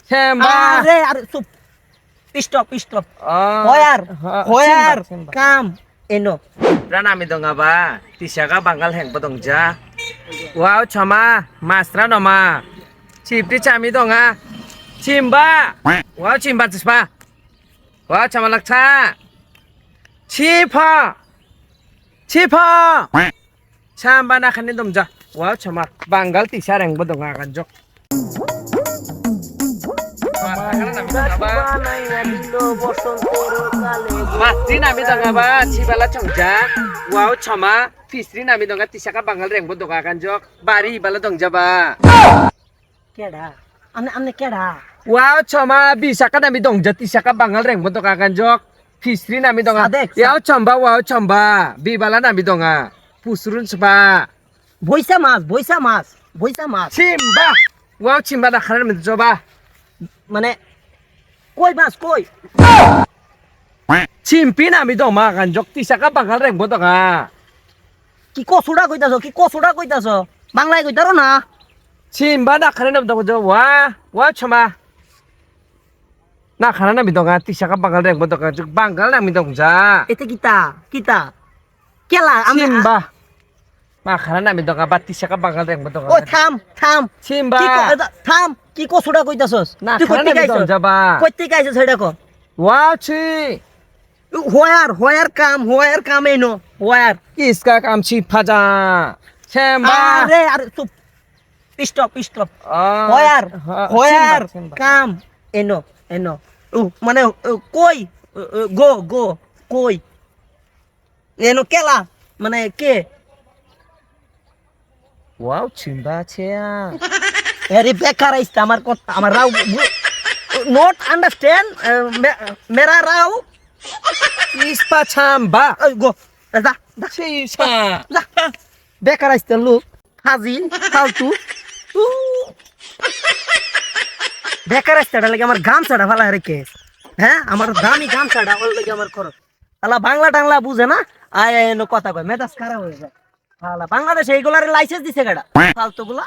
Chamba. আরে চুপ stop where কাম এনো Rana mi dong ba? Tisaka bangal heng pa dong ja. Wow chama, mastra no ma. Chipri chami dong a. Chimba. Wow chimba tispa. Wow chama lakcha. Chipa. Chipa. Chamba na khani dong ja. Wow chama, bangal tisa reng pa dong a kan jok. Mastri nami dong ba? Cibala chongja. Wow chama, fisri nami dong tisaka bangal reng bodong akan jok. Bari bala dong jaba. কেডা আমনে কেডা Wow chama, bisaka nami dong tisaka bangal reng bodong akan jok. Fisri nami dong Sadek, Yao chamba, wow chamba. Bibala nami dong Pusrun spa. বইসা মাছ Chimba. Wow chimba na khanan mi joba. মানে কই মাছ কই Chimpi nami dong ma akan jok tisaka bangal reng bodong a. কি কচুড়া কইতাছ বাংলায় কইতারো না Chimba na khanan mi dong jo. Wow chama. Na khanan nami dong tisaka bangal reng bodong a jok bangal nami dong ja. এতে কিতা কেলা আমি Chimba. Makanan namin dong abati siya ka bangal reng mo dong. ও থাম Chimba. থাম কি কচুড়া কইতাছস Na তুই kanan কইতে namin dong গাইছস jaba. কইতে গাইছস সেটা কো Wow chi. হোয়ার কাম এনো হোয়ার Iska kam chi paja. Chimba. আরে চুপ স্টপ হোয়ার কাম এনো মানে কই গো কই এনো কেলা মানে কে Wow chimba chia. আরে বেকার আইস্তা আমার কথা আমার রাও নট আন্ডারস্ট্যান্ড মেরা রাও Ispa chamba. গো যা Chisa. যা বেকার আইস্তা লোক হাজি ফালতু বেকার আইস্তাটা লাগে আমার গামছাটা ভালো রেখে হ্যাঁ আমার দামি গামছাটা ওর লাগে আমার খরচ আলা বাংলা টাংলা বুঝে না আয় কথা কয় মেজাজ খারাপ হয়ে যায় বাংলাদেশে এইগুলার লাইসেন্স দিছে গাড়া ফালতু গুলা